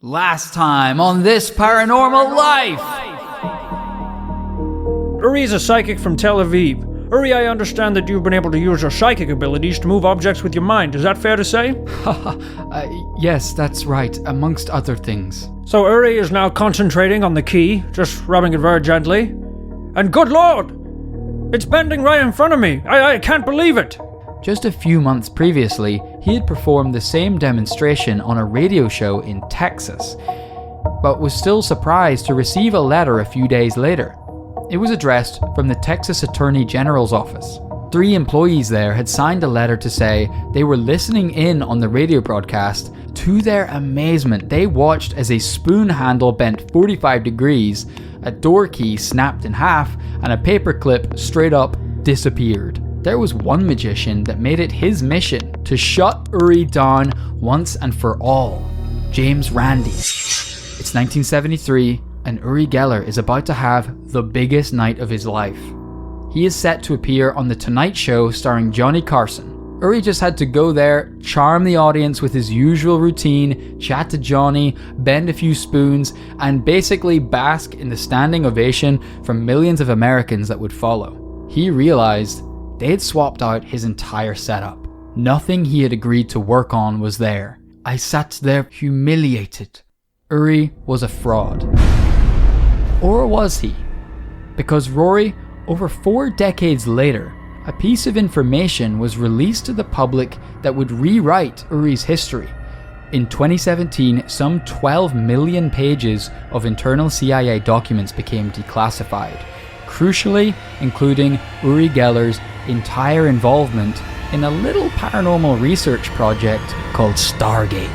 Last time on This Paranormal Life! Uri is a psychic from Tel Aviv. Uri, I understand that you've been able to use your psychic abilities to move objects with your mind. Is that fair to say? Yes, that's right, amongst other things. So Uri is now concentrating on the key, just rubbing it very gently. And good lord! It's bending right in front of me. I can't believe it. Just a few months previously, he had performed the same demonstration on a radio show in Texas, but was still surprised to receive a letter a few days later. It was addressed from the Texas Attorney General's office. 3 employees there had signed a letter to say they were listening in on the radio broadcast. To their amazement, they watched as a spoon handle bent 45 degrees, a door key snapped in half, and a paperclip straight up disappeared. There was one magician that made it his mission to shut Uri down once and for all. James Randi. It's 1973 and Uri Geller is about to have the biggest night of his life. He is set to appear on The Tonight Show starring Johnny Carson. Uri just had to go there, charm the audience with his usual routine, chat to Johnny, bend a few spoons, and basically bask in the standing ovation from millions of Americans that would follow. He realized they had swapped out his entire setup. Nothing he had agreed to work on was there. I sat there humiliated. Uri was a fraud. Or was he? Because Rory, over 4 decades later, a piece of information was released to the public that would rewrite Uri's history. In 2017, some 12 million pages of internal CIA documents became declassified, crucially including Uri Geller's entire involvement in a little paranormal research project called Stargate.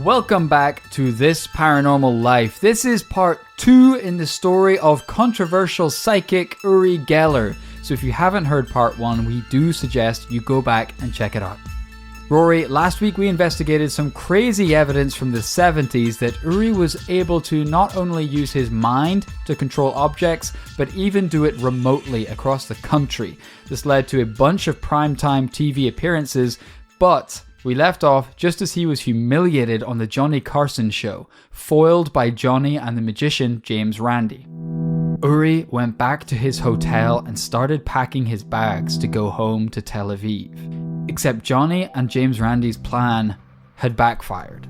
Welcome back to This Paranormal Life. This is part 2 in the story of controversial psychic Uri Geller. So if you haven't heard part 1, we do suggest you go back and check it out. Rory, last week we investigated some crazy evidence from the 70s that Uri was able to not only use his mind to control objects, but even do it remotely across the country. This led to a bunch of primetime TV appearances, but we left off just as he was humiliated on the Johnny Carson show, foiled by Johnny and the magician James Randi. Uri went back to his hotel and started packing his bags to go home to Tel Aviv. Except Johnny and James Randi's plan had backfired.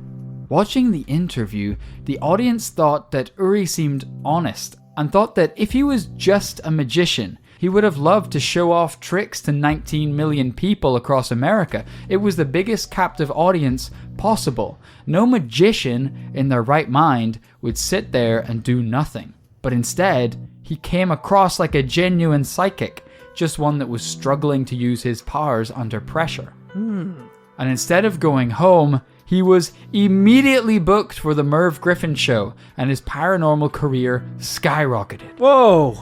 Watching the interview, the audience thought that Uri seemed honest and thought that if he was just a magician, he would have loved to show off tricks to 19 million people across America. It was the biggest captive audience possible. No magician in their right mind would sit there and do nothing. But instead, he came across like a genuine psychic, just one that was struggling to use his powers under pressure. And instead of going home, he was immediately booked for the Merv Griffin show, and his paranormal career skyrocketed. Whoa!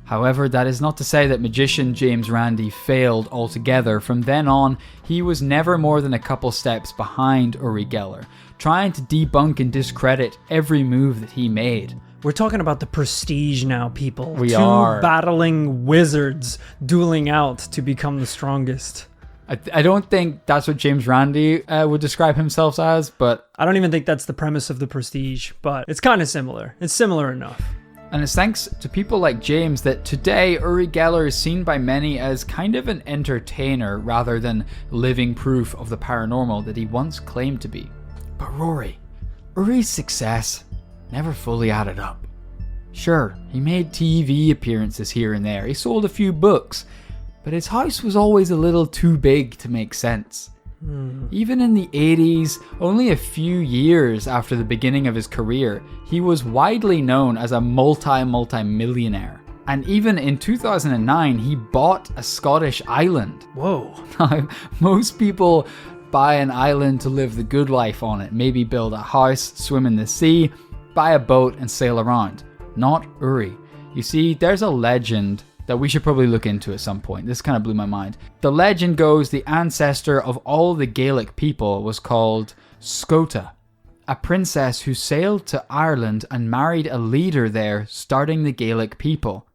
However, that is not to say that magician James Randi failed altogether. From then on, he was never more than a couple steps behind Uri Geller, trying to debunk and discredit every move that he made. We're talking about the prestige now, people. We Two are. battling wizards dueling out to become the strongest. I don't think that's what James Randi would describe himself as, but I don't even think that's the premise of the prestige, but it's kind of similar. It's similar enough. And it's thanks to people like James that today Uri Geller is seen by many as kind of an entertainer rather than living proof of the paranormal that he once claimed to be. But Rory, Uri's success never fully added up. Sure, he made TV appearances here and there, he sold a few books, but his house was always a little too big to make sense. Even in the 80s, only a few years after the beginning of his career, he was widely known as a multi-millionaire. And even in 2009, he bought a Scottish island. Whoa. Now, most people buy an island to live the good life on it. Maybe build a house, swim in the sea, buy a boat and sail around. Not Uri. You see, there's a legend that we should probably look into at some point. This kind of blew my mind. The legend goes the ancestor of all the Gaelic people was called Scota, a princess who sailed to Ireland and married a leader there, starting the Gaelic people.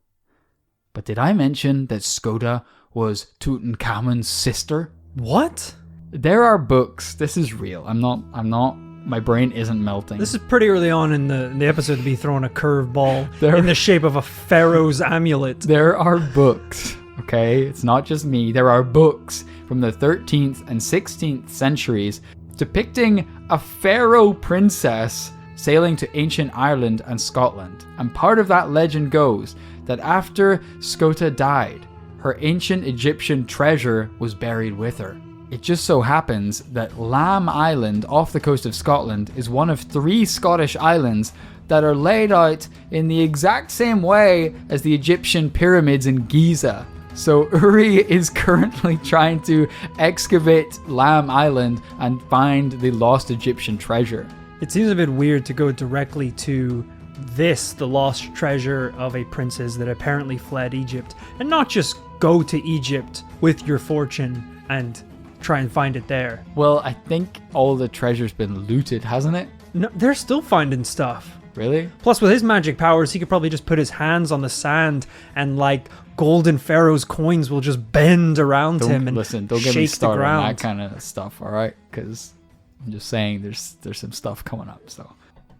But did I mention that Scota was Tutankhamun's sister? What? There are books. This is real. I'm not, my brain isn't melting. This is pretty early on in the episode to be throwing a curveball in the shape of a pharaoh's amulet. There are books, okay? It's not just me. There are books from the 13th and 16th centuries depicting a pharaoh princess sailing to ancient Ireland and Scotland. And part of that legend goes that after Scota died, her ancient Egyptian treasure was buried with her. It just so happens that Lamb Island off the coast of Scotland is one of 3 Scottish islands that are laid out in the exact same way as the Egyptian pyramids in Giza. So Uri is currently trying to excavate Lamb Island and find the lost Egyptian treasure. It seems a bit weird to go directly to this, the lost treasure of a princess that apparently fled Egypt, and not just go to Egypt with your fortune and try and find it there. Well, I think all the treasure's been looted, hasn't it? No, they're still finding stuff. Really? Plus, with his magic powers, he could probably just put his hands on the sand and, like, golden pharaoh's coins will just bend around him and don't get me shake the started on ground. that kind of stuff, all right? Because I'm just saying there's some stuff coming up. So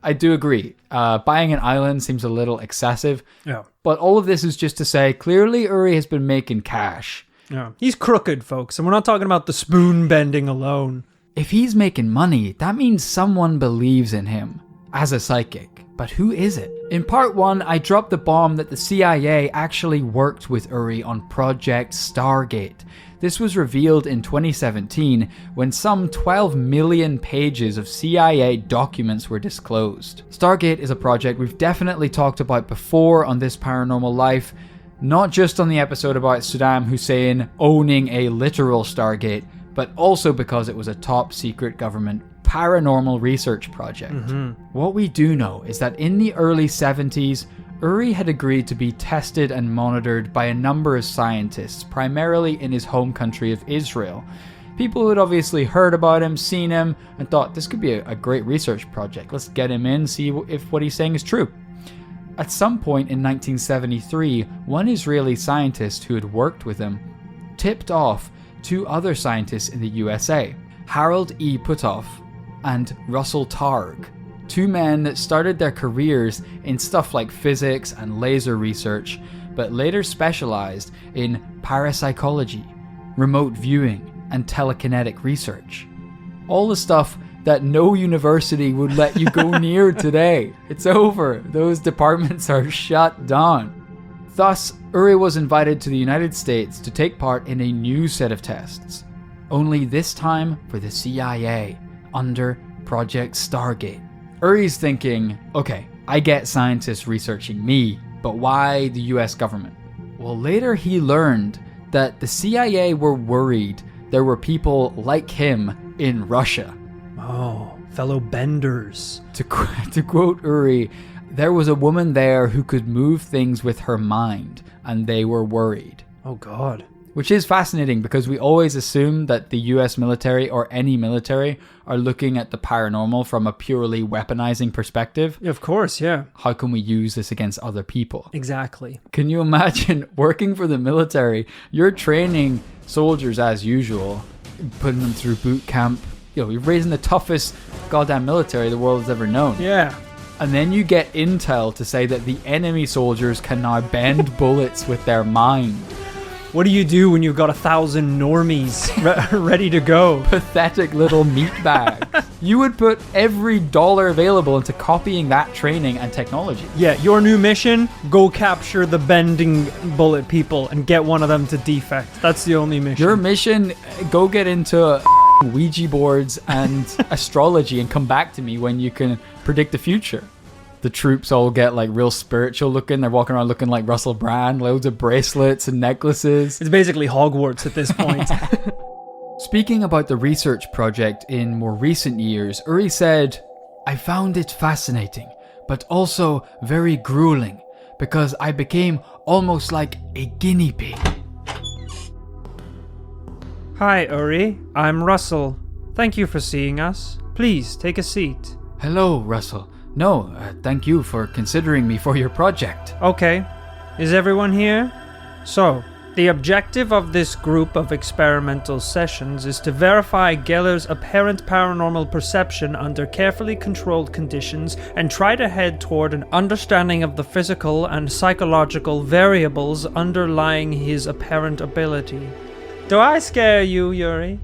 I do agree. Buying an island seems a little excessive. Yeah. But all of this is just to say, clearly Uri has been making cash. Yeah. He's crooked, folks, and we're not talking about the spoon bending alone. If he's making money, that means someone believes in him as a psychic. But who is it? In part 1, I dropped the bomb that the CIA actually worked with Uri on Project Stargate. This was revealed in 2017 when some 12 million pages of CIA documents were disclosed. Stargate is a project we've definitely talked about before on This Paranormal Life, not just on the episode about Saddam Hussein owning a literal Stargate, but also because it was a top secret government paranormal research project. What we do know is that in the early 70s, Uri had agreed to be tested and monitored by a number of scientists, primarily in his home country of Israel. People who had obviously heard about him, seen him, and thought this could be a great research project. Let's get him in, see if what he's saying is true. At some point in 1973, one Israeli scientist who had worked with him tipped off 2 other scientists in the USA, Harold E. Puthoff and Russell Targ, 2 men that started their careers in stuff like physics and laser research, but later specialized in parapsychology, remote viewing, and telekinetic research. All the stuff that no university would let you go near today. It's over. Those departments are shut down. Thus, Uri was invited to the United States to take part in a new set of tests, only this time for the CIA, under Project Stargate. Uri's thinking, okay, I get scientists researching me, but why the US government? Well, later he learned that the CIA were worried there were people like him in Russia. Oh, fellow benders. To quote Uri, there was a woman there who could move things with her mind, and they were worried. Oh, God. Which is fascinating because we always assume that the US military or any military are looking at the paranormal from a purely weaponizing perspective. Of course, yeah. How can we use this against other people? Exactly. Can you imagine working for the military? You're training soldiers as usual, putting them through boot camp. You know, you're raising the toughest goddamn military the world has ever known. Yeah. And then you get intel to say that the enemy soldiers can now bend bullets with their mind. What do you do when you've got 1,000 normies ready to go? Pathetic little meat bags. You would put every dollar available into copying that training and technology. Yeah, your new mission, go capture the bending bullet people and get one of them to defect. That's the only mission. Your mission, go get into Ouija boards and astrology and come back to me when you can predict the future. The troops all get like real spiritual looking. They're walking around looking like Russell Brand, loads of bracelets and necklaces. It's basically Hogwarts at this point. Speaking about the research project in more recent years, Uri said, I found it fascinating, but also very grueling, because I became almost like a guinea pig. Hi, Uri. I'm Russell. Thank you for seeing us. Please, take a seat. Hello, Russell. No, thank you for considering me for your project. Okay. Is everyone here? So, The objective of this group of experimental sessions is to verify Geller's apparent paranormal perception under carefully controlled conditions and try to head toward an understanding of the physical and psychological variables underlying his apparent ability. Do I scare you, Yuri?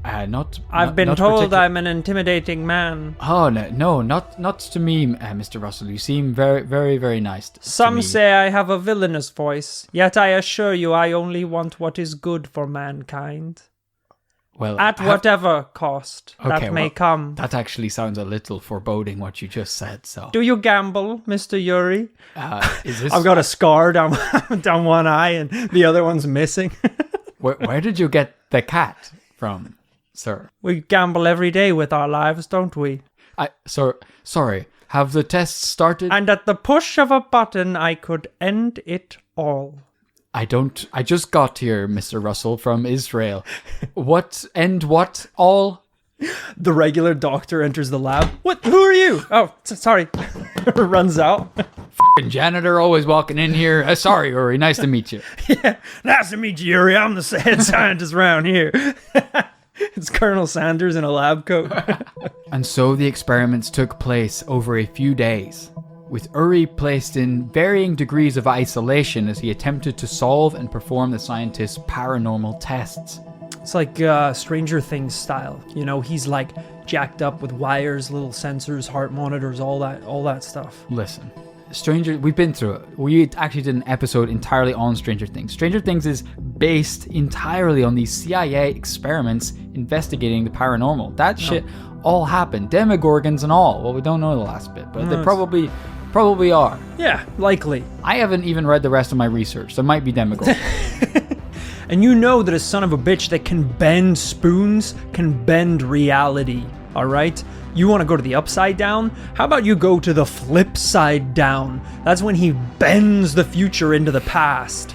I've been told I'm an intimidating man. Oh, no, not to me, Mr. Russell. You seem very, very, very nice to Some me. say I have a villainous voice, yet I assure you I only want what is good for mankind. Well, at whatever cost that may come. That actually sounds a little foreboding, what you just said, so... Do you gamble, Mr. Yuri? Is this... I've got a scar down one eye and the other one's missing. Where did you get the cat from, sir? We gamble every day with our lives, don't we? Sorry, have the tests started? And at the push of a button, I could end it all. I just got here, Mr. Russell, from Israel. What all? The regular doctor enters the lab. What? Who are you? Oh, sorry. Runs out. F***ing janitor always walking in here. Sorry, Uri, nice to meet you. Yeah, nice to meet you, Yuri. I'm the head scientist around here. It's Colonel Sanders in a lab coat. And so the experiments took place over a few days, with Uri placed in varying degrees of isolation as he attempted to solve and perform the scientists' paranormal tests. It's like Stranger Things style. You know, he's like jacked up with wires, little sensors, heart monitors, all that stuff. Listen, we've been through it. We actually did an episode entirely on Stranger Things. Stranger Things is based entirely on these CIA experiments investigating the paranormal. That shit all happened. Demogorgons and all. Well, we don't know the last bit, but they probably are. Yeah, likely. I haven't even read the rest of my research. There might be Demogorgons. And you know that a son of a bitch that can bend spoons can bend reality, all right? You want to go to the upside down? How about you go to the flip side down? That's when he bends the future into the past.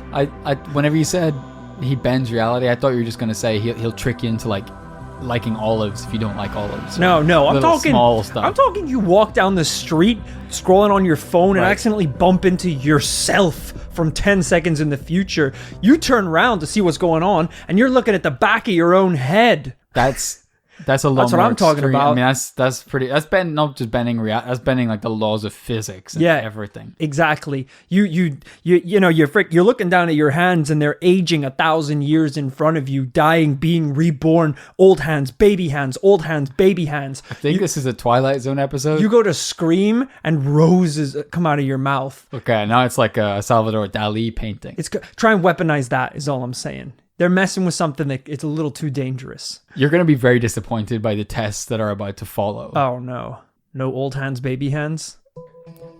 Whenever you said he bends reality, I thought you were just going to say he'll trick you into liking olives if you don't like olives. No, I'm talking small stuff. I'm talking you walk down the street scrolling on your phone and accidentally bump into yourself from 10 seconds in the future. You turn around to see what's going on and you're looking at the back of your own head. That's a lot. That's what I'm talking about. I mean, that's pretty. That's not just bending reality. That's bending like the laws of physics and everything. Exactly. You know you're looking down at your hands and they're aging 1,000 years in front of you, dying, being reborn. Old hands, baby hands. Old hands, baby hands. I think this is a Twilight Zone episode. You go to scream and roses come out of your mouth. Okay, now it's like a Salvador Dali painting. Try and weaponize that is all I'm saying. They're messing with something that it's a little too dangerous. You're going to be very disappointed by the tests that are about to follow. Oh, no. No old hands, baby hands?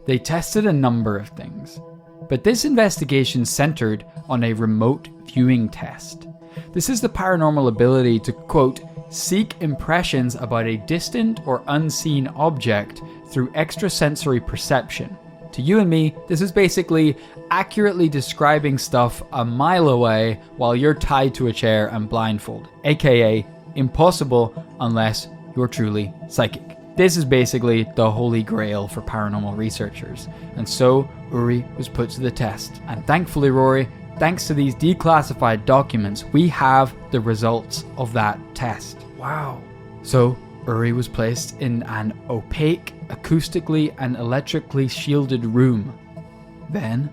They tested a number of things, but this investigation centered on a remote viewing test. This is the paranormal ability to, quote, seek impressions about a distant or unseen object through extrasensory perception. To you and me, this is basically accurately describing stuff a mile away while you're tied to a chair and blindfolded, aka impossible unless you're truly psychic. This is basically the holy grail for paranormal researchers, and so Uri was put to the test. And thankfully, Rory, thanks to these declassified documents, we have the results of that test. Wow. So Uri was placed in an opaque, acoustically and electrically shielded room. Then,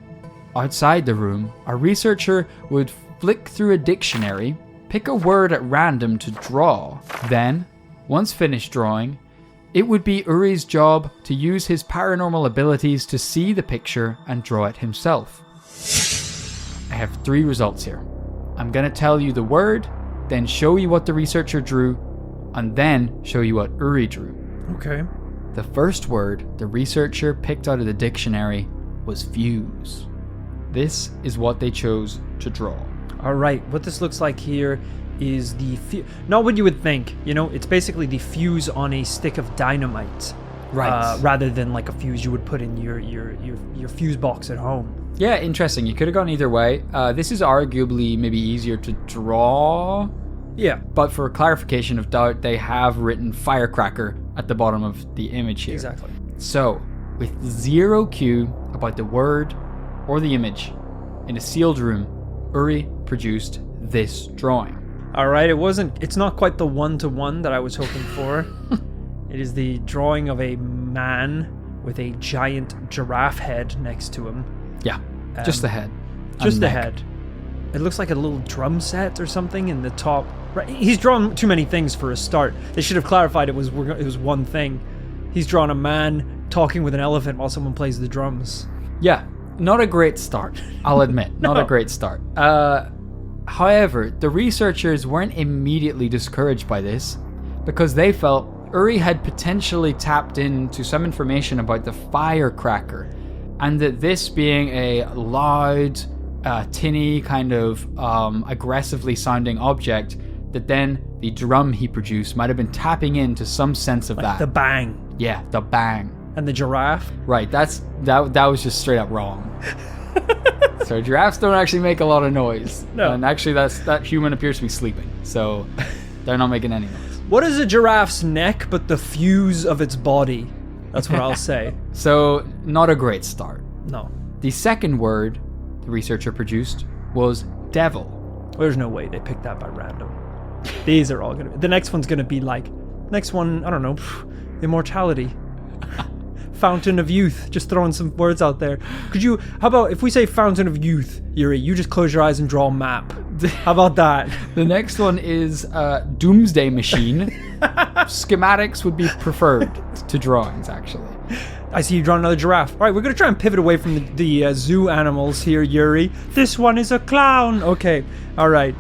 outside the room, a researcher would flick through a dictionary, pick a word at random to draw. Then, once finished drawing, it would be Uri's job to use his paranormal abilities to see the picture and draw it himself. I have 3 results here. I'm going to tell you the word, then show you what the researcher drew, and then show you what Uri drew. Okay. The first word the researcher picked out of the dictionary was fuse. This is what they chose to draw. All right, what this looks like here is the not what you would think. You know, it's basically the fuse on a stick of dynamite, right? Rather than like a fuse you would put in your fuse box at home. Yeah, interesting. You could have gone either way. This is arguably maybe easier to draw. Yeah, but for clarification of doubt, they have written firecracker at the bottom of the image here. Exactly. So, with 0 clue about the word or the image, in a sealed room, Uri produced this drawing. All right, it's not quite the one-to-one that I was hoping for. It is the drawing of a man with a giant giraffe head next to him. Yeah, just the head. Just the head. It looks like a little drum set or something in the top. Right, he's drawn too many things for a start. They should have clarified it was one thing. He's drawn a man talking with an elephant while someone plays the drums. Yeah, not a great start, I'll admit. Not a great start. However, the researchers weren't immediately discouraged by this because they felt Uri had potentially tapped into some information about the firecracker, and that this being a loud, tinny, kind of aggressively sounding object, that then the drum he produced might have been tapping into some sense of that. The bang. Yeah, the bang. And the giraffe? Right, that was just straight up wrong. So giraffes don't actually make a lot of noise. No. And actually that human appears to be sleeping, so they're not making any noise. What is a giraffe's neck but the fuse of its body? That's what I'll say. So, not a great start. No. The second word the researcher produced was devil. There's no way they picked that by random. These are all going to be... The next one's going to be like... Next one, I don't know. Immortality. Fountain of Youth. Just throwing some words out there. How about if we say Fountain of Youth, Yuri, you just close your eyes and draw a map. How about that? The next one is Doomsday Machine. Schematics would be preferred to drawings, actually. I see you draw another giraffe. All right, we're going to try and pivot away from the zoo animals here, Yuri. This one is a clown. Okay, all right.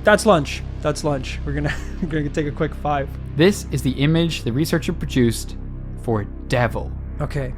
That's lunch. We're gonna take a quick 5. This is the image the researcher produced for devil. Okay.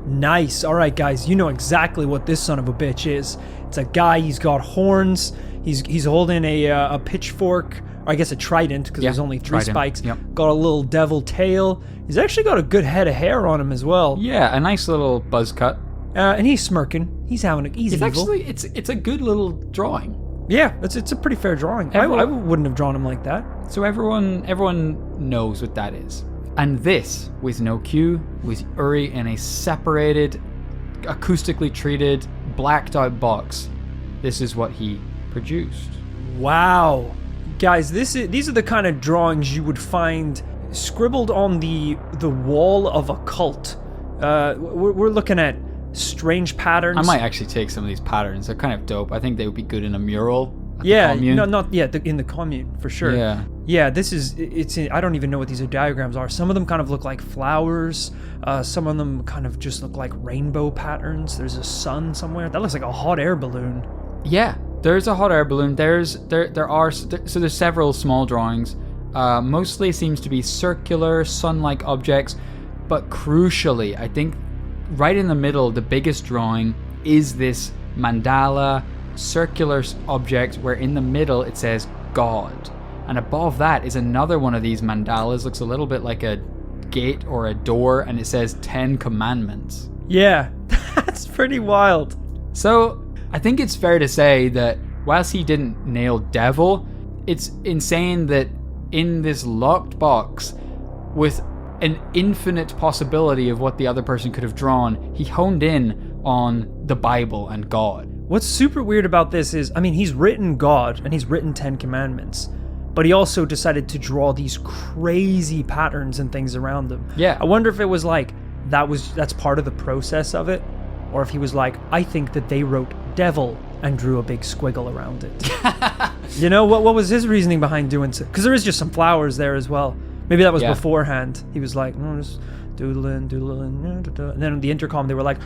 Nice. All right, guys. You know exactly what this son of a bitch is. It's a guy. He's got horns. He's holding a pitchfork, or I guess a trident, because there's only 3 spikes. Yep. Got a little devil tail. He's actually got a good head of hair on him as well. Yeah, a nice little buzz cut. And he's smirking. He's evil. Actually, it's a good little drawing. Yeah, it's a pretty fair drawing. I wouldn't have drawn him like that. So everyone knows what that is. And this, with no cue, was Uri in a separated, acoustically treated, blacked out box. This is what he produced. Wow. Guys, these are the kind of drawings you would find scribbled on the wall of a cult. We're looking at strange patterns. I might actually take some of these patterns. They're kind of dope. I think they would be good in a mural. Yeah, in the commune for sure. Yeah. I don't even know what these diagrams are. Some of them kind of look like flowers. Some of them kind of just look like rainbow patterns. There's a sun somewhere. That looks like a hot air balloon. Yeah, there's a hot air balloon. There's several small drawings. Mostly seems to be circular, sun-like objects, but crucially, I think right in the middle, the biggest drawing is this mandala circular object where in the middle it says God, and above that is another one of these mandalas. Looks a little bit like a gate or a door, and it says 10 commandments. Yeah, that's pretty wild. So I think it's fair to say that whilst he didn't nail devil, it's insane that in this locked box with an infinite possibility of what the other person could have drawn, he honed in on the Bible and God. What's super weird about this is, he's written God and he's written 10 commandments, but he also decided to draw these crazy patterns and things around them. Yeah. I wonder if it was like, that's part of the process of it, or if he was like, I think that they wrote devil and drew a big squiggle around it. You know, what was his reasoning behind doing so? Because there is just some flowers there as well. Maybe that was beforehand. He was like, just doodling, and then on the intercom they were like,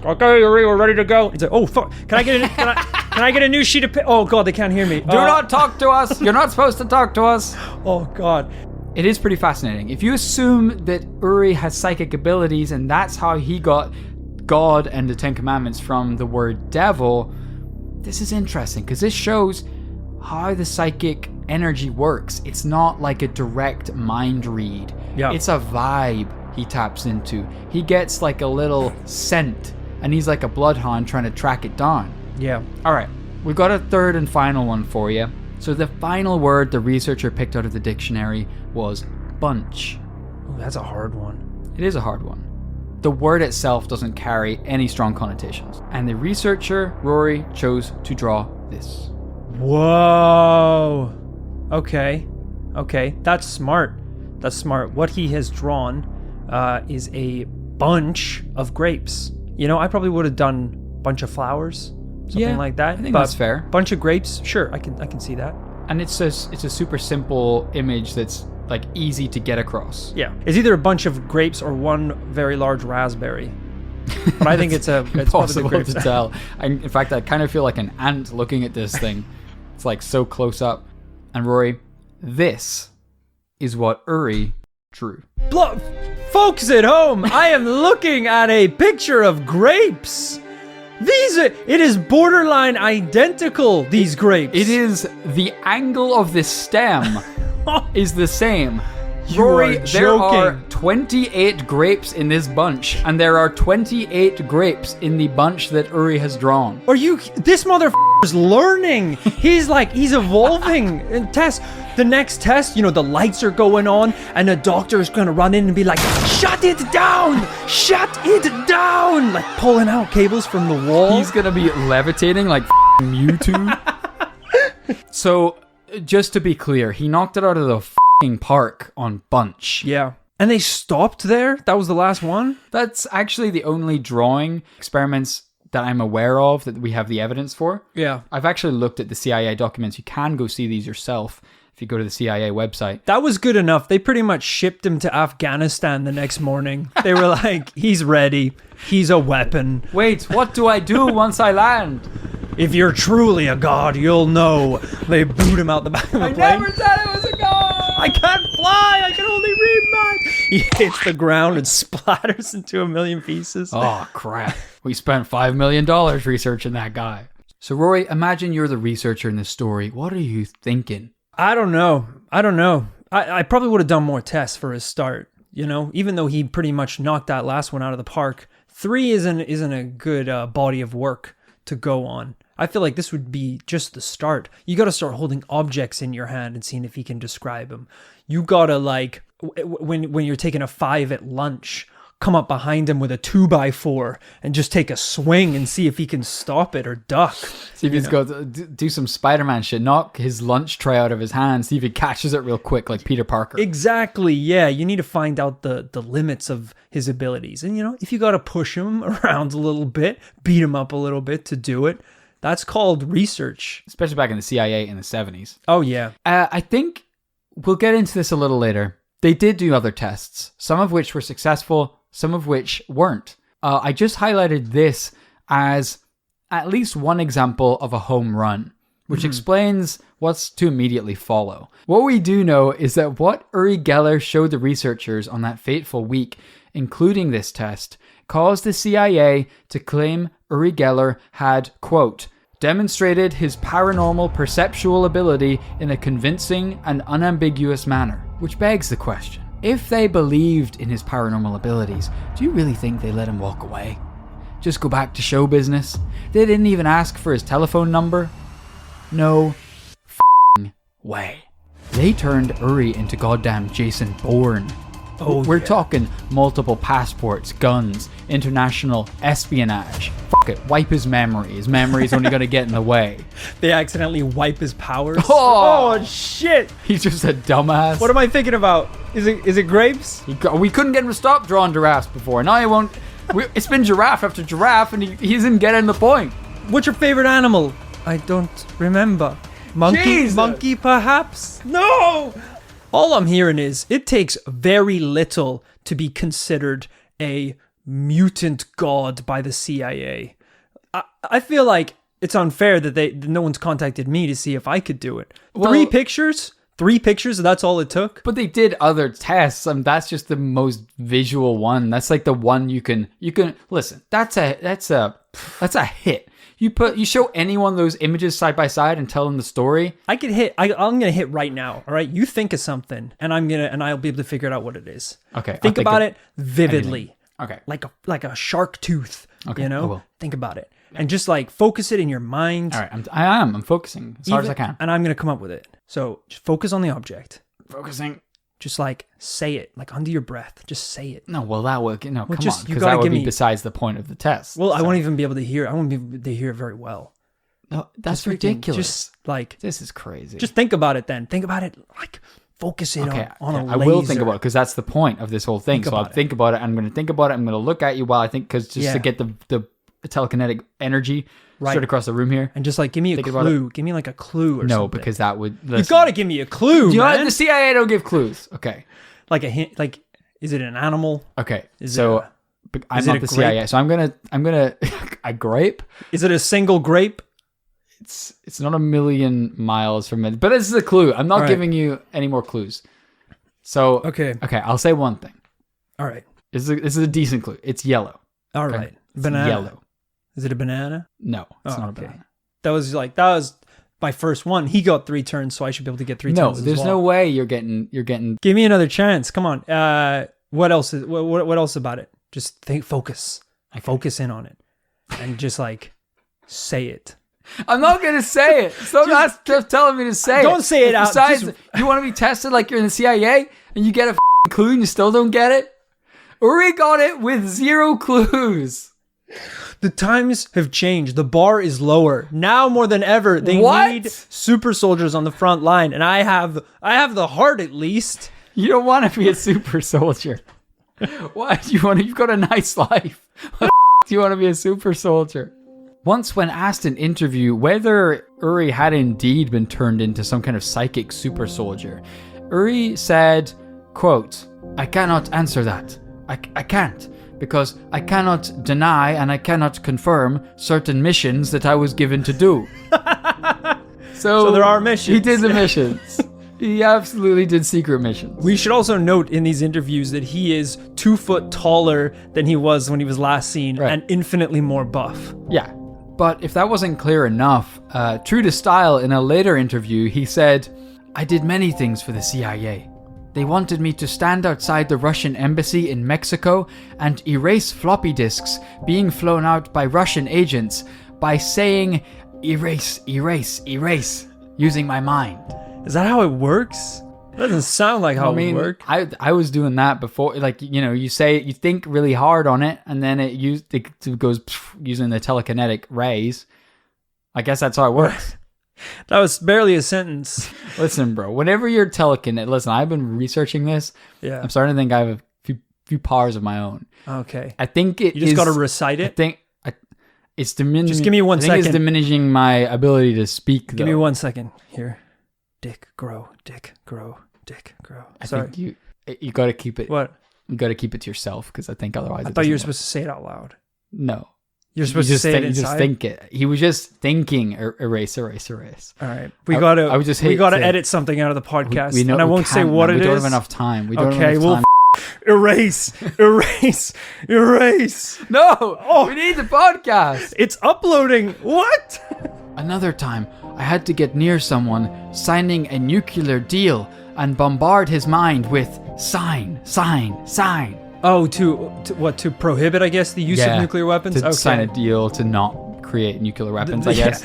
okay, we're ready to go. He's like, oh fuck, can I get a new sheet of paper? Oh god, they can't hear me. Do not talk to us. You're not supposed to talk to us. Oh god. It is pretty fascinating. If you assume that Uri has psychic abilities and that's how he got God and the 10 Commandments from the word devil, this is interesting because this shows how the psychic energy works. It's not like a direct mind read. Yeah. It's a vibe he taps into. He gets like a little scent and he's like a bloodhound trying to track it down. Yeah. All right. We've got a third and final one for you. So the final word the researcher picked out of the dictionary was bunch. Oh, that's a hard one. It is a hard one. the word itself doesn't carry any strong connotations. And the researcher, Rory, chose to draw this. Whoa. Okay. That's smart. What he has drawn is a bunch of grapes. You know, I probably would have done a bunch of flowers, something like that. I think that's fair. Bunch of grapes, sure, I can see that. And it's a super simple image that's like easy to get across. Yeah, it's either a bunch of grapes or one very large raspberry. But I think it's impossible to tell. In fact, I kind of feel like an ant looking at this thing. It's like so close up. And Rory, this is what Uri drew. Folks at home, I am looking at a picture of grapes. It is borderline identical, these grapes. It is the angle of the stem is the same. You Rory, are there are joking. 28 grapes in this bunch, and there are 28 grapes in the bunch that Uri has drawn. This motherfucker's learning. He's evolving. And the next test, the lights are going on, and a doctor's gonna run in and be like, shut it down! Like pulling out cables from the wall. He's gonna be levitating like Mewtwo. So, just to be clear, he knocked it out of the park on bunch. Yeah. And they stopped there? That was the last one? That's actually the only drawing experiments that I'm aware of that we have the evidence for. Yeah. I've actually looked at the CIA documents. You can go see these yourself if you go to the CIA website. That was good enough. They pretty much shipped him to Afghanistan the next morning. They were like, he's ready. He's a weapon. Wait, what do I do once I land? If you're truly a god, you'll know. They boot him out the back of the plane. I never said I was a god! I can't fly! I can only read math! He hits the ground and splatters into a million pieces. Oh, crap. We spent $5 million researching that guy. So, Rory, imagine you're the researcher in this story. What are you thinking? I don't know. I probably would have done more tests for his start. Even though he pretty much knocked that last one out of the park. 3 isn't a good body of work to go on. I feel like this would be just the start. You got to start holding objects in your hand and seeing if he can describe them. You got to when you're taking a 5 at lunch, come up behind him with a 2x4 and just take a swing and see if he can stop it or duck. See if he's got to do some Spider-Man shit, knock his lunch tray out of his hand, see if he catches it real quick like Peter Parker. Exactly, yeah. You need to find out the limits of his abilities. And, if you got to push him around a little bit, beat him up a little bit to do it, that's called research. Especially back in the CIA in the 70s. Oh, yeah. I think we'll get into this a little later. They did do other tests, some of which were successful, some of which weren't. I just highlighted this as at least one example of a home run, which explains what's to immediately follow. What we do know is that what Uri Geller showed the researchers on that fateful week, including this test, caused the CIA to claim Uri Geller had, quote, demonstrated his paranormal perceptual ability in a convincing and unambiguous manner. Which begs the question, if they believed in his paranormal abilities, do you really think they let him walk away? Just go back to show business? They didn't even ask for his telephone number? No f***ing way. They turned Uri into goddamn Jason Bourne. Oh, We're talking multiple passports, guns, international espionage. Fuck it, wipe his memory. His memory's only going to get in the way. They accidentally wipe his powers. Oh, shit! He's just a dumbass. What am I thinking about? Is it grapes? We couldn't get him to stop drawing giraffes before. Now he won't. It's been giraffe after giraffe, and he isn't getting the point. What's your favorite animal? I don't remember. Monkey? Jesus. Monkey, perhaps? No! All I'm hearing is it takes very little to be considered a mutant god by the CIA. I feel like it's unfair that no one's contacted me to see if I could do it. Well, 3 pictures? 3 pictures? That's all it took? But they did other tests. That's just the most visual one. That's like the one you can listen. That's a hit. You show anyone those images side by side and tell them the story. I'm gonna hit right now. All right, you think of something, and I'll be able to figure out what it is. Okay. Think about it vividly. Anything. Okay. Like a shark tooth. Okay, I will. Think about it, and just focus it in your mind. All right. I'm focusing as hard as I can. And I'm gonna come up with it. So just focus on the object. Focusing. Just like say it, like under your breath. Just say it. No, well, that would, no, come just- on, you because gotta that would give be me- besides the point of the test. Well, I So- won't even be able to hear it. I won't be able to hear it very well. No, that's Just freaking- ridiculous. Just like, This is crazy. just think about it then. Think about it, like focus it on a laser. I will think about it because that's the point of this whole thing. Think So I'll about it. think about it. I'm going to think about it. I'm going to look at you while I think, because just Yeah. to get the telekinetic energy Right. straight across the room here. And just like give me a Think about clue. Give me like a clue or No, something. because that would. You gotta give me a clue, You know what? man. The CIA don't give clues. Okay. Like a hint. Like, is it an animal? Okay. Is so it but I'm is it not a the CIA. grape? So I'm gonna a grape. Is it a single grape? It's not a million miles from it, but this is a clue. I'm not All right. giving you any more clues. So Okay. I'll say one thing. All right. This is a decent clue. It's yellow. All Okay? right. It's Banana. yellow. Is it a banana? No, it's Oh, not okay. a banana. That was my first one. He got 3 turns, so I should be able to get 3 No, turns. there's as no well. way you're getting. Give me another chance. Come on. What else is what else about it? Just focus. Focus in on it. And just like say it. I'm not gonna say it. So that's just telling me to say it. Don't say it out. Besides, Just- you want to be tested like you're in the CIA and you get a clue and you still don't get it. Uri got it with 0 clues. The times have changed. The bar is lower. Now more than ever, they What? need super soldiers on the front line. And I have the heart at least. You don't want to be a super soldier. Why do you want to? You've got a nice life. Why do you want to be a super soldier? Once, when asked in interview whether Uri had indeed been turned into some kind of psychic super soldier, Uri said, quote, "I cannot answer that. I can't, because I cannot deny and I cannot confirm certain missions that I was given to do." So there are missions. He did the missions. He absolutely did secret missions. We should also note in these interviews that he is 2 foot taller than he was when he was last seen, Right. and infinitely more buff. Yeah. But if that wasn't clear enough, true to style, in a later interview, he said, "I did many things for the CIA. They wanted me to stand outside the Russian embassy in Mexico and erase floppy disks being flown out by Russian agents by saying, 'Erase, erase, erase,' using my mind." Is that how it works? That doesn't sound like how it works. I was doing that before. Like, you know, you think really hard on it, and then it goes using the telekinetic rays. I guess that's how it works. That was barely a sentence. Listen, bro. Whenever you're telekinetic, listen. I've been researching this. Yeah. I'm starting to think I have a few powers of my own. Okay. I think it You just is- got to recite I it. think it's diminishing. Just give me 1 I think it's second. diminishing my ability to speak. Give me though. 1 second. Here. Dick, grow, dick, grow, dick, grow. I Sorry. think you got to keep it. What? You got to keep it to yourself, because I think otherwise. I thought you were supposed to say it out loud. No. You're supposed to say it You inside. just think it. He was just thinking erase, erase, erase. All right. I would just we hate got to to- edit something out of the podcast. We know and I we won't say can't, what man. it We don't is. have enough time. We don't Okay, have well, enough time. erase, erase, erase. No! Oh. We need the podcast! It's uploading. What? Another time, I had to get near someone signing a nuclear deal and bombard his mind with sign, sign, sign. Oh, to prohibit, I guess, the use of nuclear weapons? To sign a deal to not create nuclear weapons, I Yeah. guess.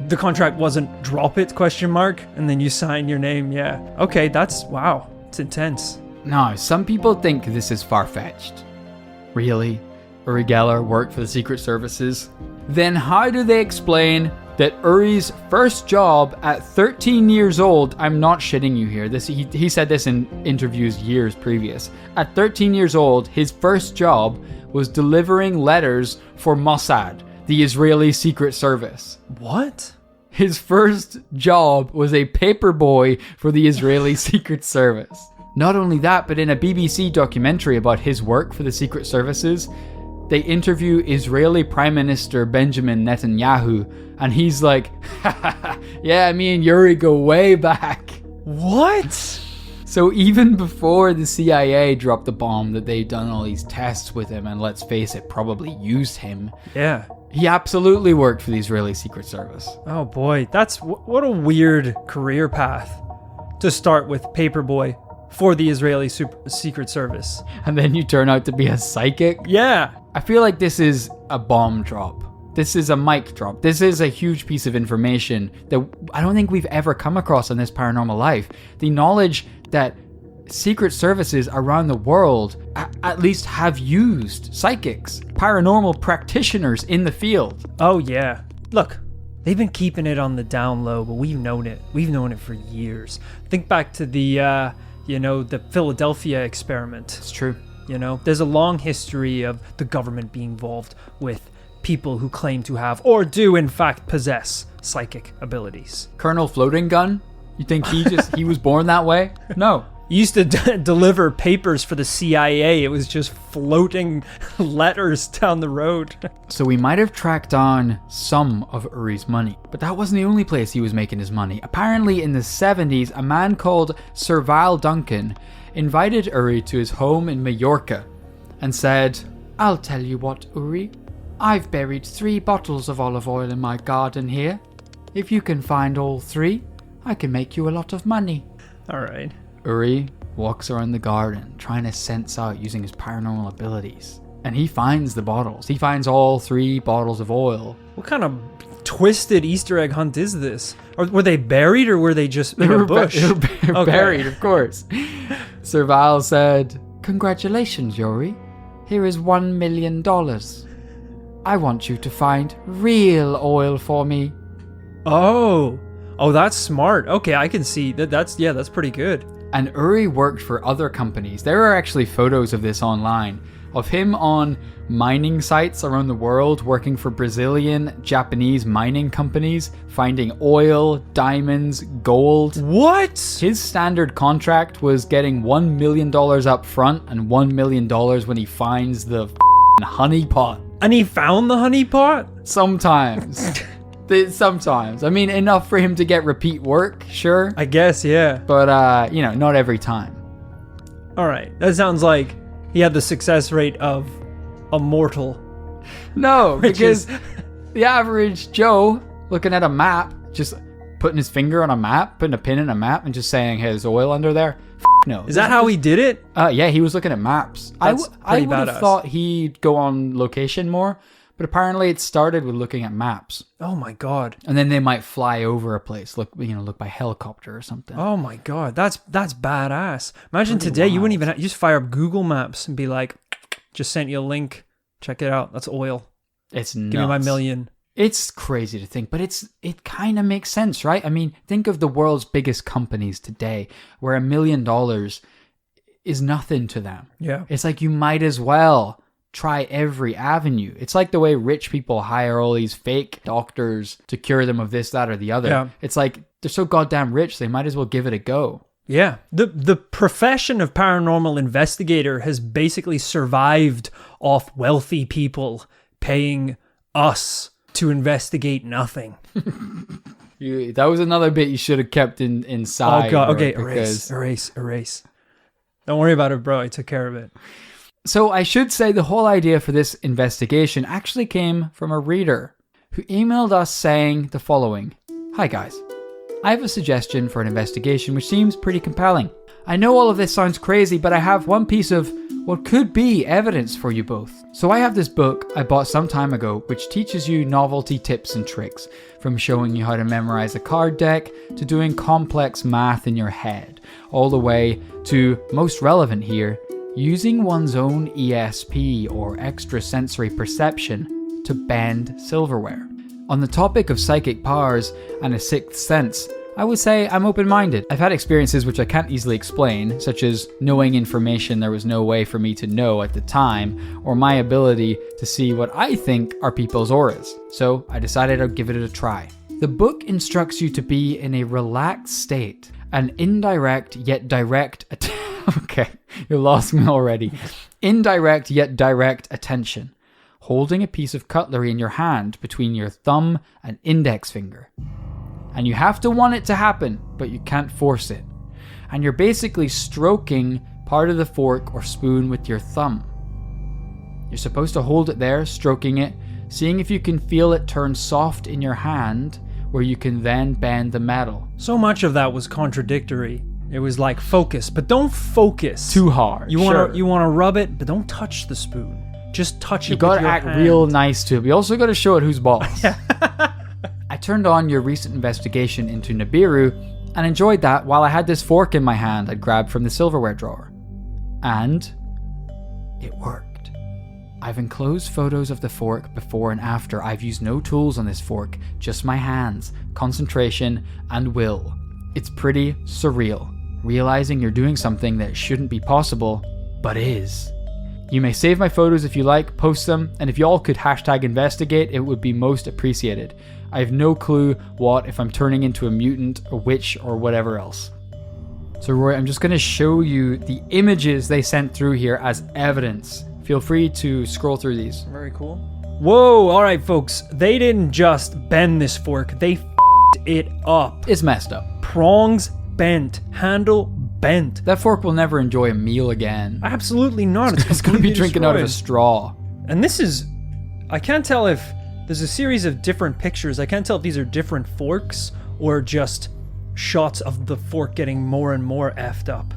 The contract wasn't drop it, ? And then you sign your name, yeah. Okay, wow. It's intense. No, some people think this is far-fetched. Really? Uri Geller worked for the Secret Services? Then how do they explain that Uri's first job at 13 years old, I'm not shitting you here, he said this in interviews years previous. At 13 years old, his first job was delivering letters for Mossad, the Israeli Secret Service. What? His first job was a paper boy for the Israeli Secret Service. Not only that, but in a BBC documentary about his work for the Secret Services, they interview Israeli Prime Minister Benjamin Netanyahu, and he's like, yeah, me and Yuri go way back. What? So even before the CIA dropped the bomb that they'd done all these tests with him, and let's face it, probably used him, Yeah. he absolutely worked for the Israeli Secret Service. Oh boy, that's what a weird career path to start with paperboy for the Israeli Secret Service. And then you turn out to be a psychic? Yeah. I feel like this is a bomb drop. This is a mic drop. This is a huge piece of information that I don't think we've ever come across in this paranormal life. The knowledge that secret services around the world at least have used psychics, paranormal practitioners in the field. Oh, yeah. Look, they've been keeping it on the down low, but we've known it. We've known it for years. Think back to the, the Philadelphia experiment. It's true. There's a long history of the government being involved with people who claim to have, or do in fact possess, psychic abilities. Colonel Floating Gun? You think he was born that way? No. He used to deliver papers for the CIA. It was just floating letters down the road. So we might have tracked on some of Uri's money, but that wasn't the only place he was making his money. Apparently in the 70s, a man called Serval Duncan invited Uri to his home in Majorca and said, "I'll tell you what, Uri, I've buried 3 bottles of olive oil in my garden here. If you can find all 3, I can make you a lot of money." All right. Uri walks around the garden trying to sense out using his paranormal abilities. And he finds the bottles. He finds all 3 bottles of oil. What kind of twisted Easter egg hunt is this? Or were they buried or were they just in a bush? They were buried, of course. Serval said, "Congratulations, Yuri. Here is $1 million. I want you to find real oil for me." Oh, that's smart. Okay, I can see that. That's pretty good. And Uri worked for other companies. There are actually photos of this online, of him on mining sites around the world, working for Brazilian, Japanese mining companies, finding oil, diamonds, gold. What? His standard contract was getting $1 million up front and $1 million when he finds the honey pot. And he found the honey pot? Sometimes. Sometimes. I mean, enough for him to get repeat work, sure. I guess, yeah. But, not every time. All right. That sounds like he had the success rate of a mortal. No, because the average Joe looking at a map, just putting his finger on a map, putting a pin in a map and just saying, "Hey, there's oil under there." No. Is that how he did it? Yeah, he was looking at maps. I would have thought he'd go on location more. But apparently it started with looking at maps. Oh my god. And then they might fly over a place, look by helicopter or something. Oh my god, that's badass. Imagine Pretty today wild. you wouldn't even you just fire up Google Maps and be like, "Just sent you a link. Check it out. That's oil. It's nuts. Give me my $1 million." It's crazy to think, but it kind of makes sense, right? I mean, think of the world's biggest companies today, where $1 million is nothing to them. Yeah. It's like you might as well try every avenue. It's like the way rich people hire all these fake doctors to cure them of this, that, or the other. Yeah. It's like they're so goddamn rich, they might as well give it a go. Yeah. The profession of paranormal investigator has basically survived off wealthy people paying us to investigate nothing. That was another bit you should have kept inside. Oh god, okay, right? erase. Don't worry about it, bro. I took care of it. So I should say the whole idea for this investigation actually came from a reader who emailed us saying the following. "Hi guys, I have a suggestion for an investigation which seems pretty compelling. I know all of this sounds crazy, but I have one piece of what could be evidence for you both. So I have this book I bought some time ago which teaches you novelty tips and tricks, from showing you how to memorize a card deck to doing complex math in your head, all the way to, most relevant here, using one's own ESP or extrasensory perception to bend silverware. On the topic of psychic powers and a sixth sense, I would say I'm open-minded. I've had experiences which I can't easily explain, such as knowing information there was no way for me to know at the time, or my ability to see what I think are people's auras. So I decided I'd give it a try. The book instructs you to be in a relaxed state, an indirect yet direct Okay, you lost me already. Indirect yet direct attention, holding a piece of cutlery in your hand between your thumb and index finger. And you have to want it to happen, but you can't force it. And you're basically stroking part of the fork or spoon with your thumb. You're supposed to hold it there, stroking it, seeing if you can feel it turn soft in your hand, where you can then bend the metal. So much of that was contradictory. It was like focus, but don't focus Too hard. You want to rub it, but don't touch the spoon. Just touch it. You gotta act hand. real nice to it. You also gotta show it who's boss. I turned on your recent investigation into Nibiru and enjoyed that while I had this fork in my hand I'd grabbed from the silverware drawer. And it worked. I've enclosed photos of the fork before and after. I've used no tools on this fork, just my hands, concentration, and will. It's pretty surreal, realizing you're doing something that shouldn't be possible, but is. You may save my photos if you like, post them, and if y'all could hashtag investigate, it would be most appreciated. I have no clue what if I'm turning into a mutant, a witch, or whatever else. So Roy, I'm just going to show you the images they sent through here as evidence. Feel free to scroll through these. Very cool. Whoa, alright folks, they didn't just bend this fork, they f***ed it up. It's messed up. Prongs bent, handle bent. That fork will never enjoy a meal again. Absolutely not. It's going to be drinking out of a straw. And this is, I can't tell if there's a series of different pictures. I can't tell if these are different forks or just shots of the fork getting more and more effed up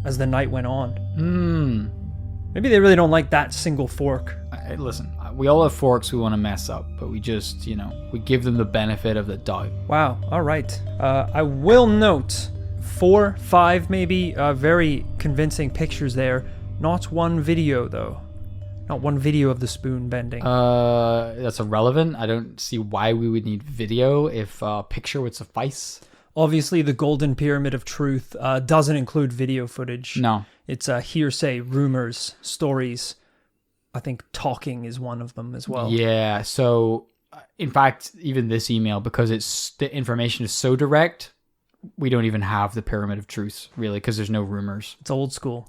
as the night went on. Maybe they really don't like that single fork. Listen, we all have forks we want to mess up, but we just, we give them the benefit of the doubt. Wow, all right. I will note 4, 5 maybe very convincing pictures there. Not one video though. Not one video of the spoon bending. That's irrelevant. I don't see why we would need video if a picture would suffice. Obviously, the Golden Pyramid of Truth doesn't include video footage. No. It's hearsay, rumors, stories. I think talking is one of them as well. Yeah, so in fact, even this email, because the information is so direct, we don't even have the Pyramid of Truth, really, because there's no rumors. It's old school.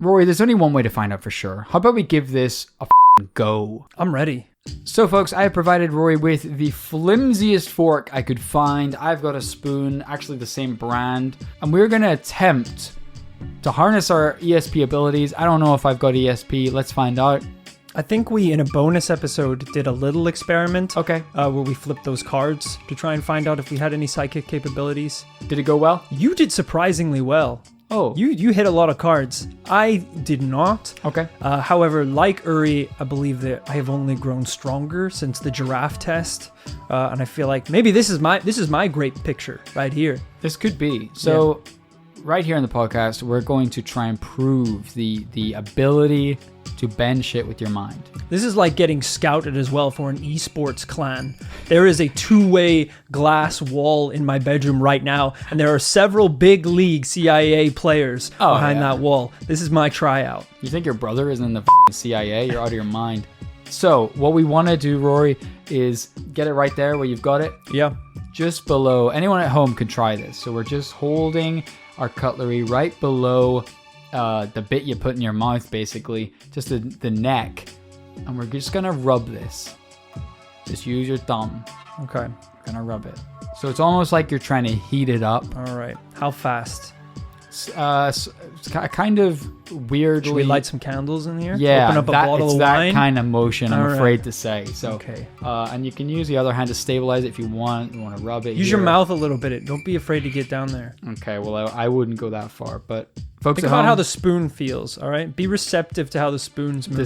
Rory, there's only one way to find out for sure. How about we give this a go? I'm ready. So folks, I have provided Rory with the flimsiest fork I could find. I've got a spoon, actually the same brand, and we're going to attempt to harness our ESP abilities. I don't know if I've got ESP. Let's find out. I think we, in a bonus episode, did a little experiment. Okay. Where we flipped those cards to try and find out if we had any psychic capabilities. Did it go well? You did surprisingly well. Oh. You hit a lot of cards. I did not. Okay. However, like Uri, I believe that I have only grown stronger since the giraffe test. And I feel like maybe this is my great picture right here. This could be. So right here in the podcast, we're going to try and prove the ability to bend shit with your mind. This is like getting scouted as well for an esports clan. There is a 2-way glass wall in my bedroom right now, and there are several big league CIA players behind that wall. This is my tryout. You think your brother is in the CIA? You're out of your mind. So what we want to do, Rory, is get it right there where you've got it. Yeah. Just below. Anyone at home can try this. So we're just holding our cutlery right below the bit you put in your mouth, basically, just the neck, and we're just gonna rub this. Just use your thumb. Okay. We're gonna rub it. So it's almost like you're trying to heat it up. All right. How fast? It's kind of weirdly. Should we light some candles in here? Yeah, Open up a bottle it's of that wine? kind of motion, I'm All afraid right. to say. So, okay. And you can use the other hand to stabilize it if you want. You want to rub it. Use your mouth a little bit. Don't be afraid to get down there. Okay, well, I wouldn't go that far, but folks Think at about home, how the spoon feels, all right? Be receptive to how the spoon's moving.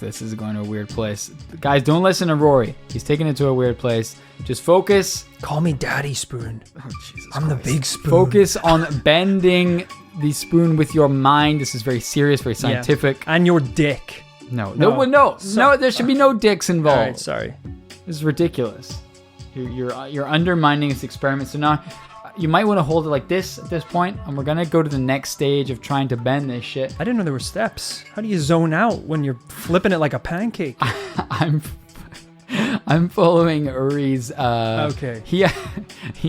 This is going to a weird place. Guys, don't listen to Rory. He's taking it to a weird place. Just focus. Call me Daddy Spoon. Oh, Jesus I'm Christ. the big spoon. Focus on bending the spoon with your mind. This is very serious, very scientific. Yeah. And your dick. No, there should be no dicks involved. All right, sorry. This is ridiculous. You're undermining this experiment. So now you might want to hold it like this at this point, and we're gonna go to the next stage of trying to bend this shit. I didn't know there were steps. How do you zone out when you're flipping it like a pancake? I'm following Uri's. Okay. He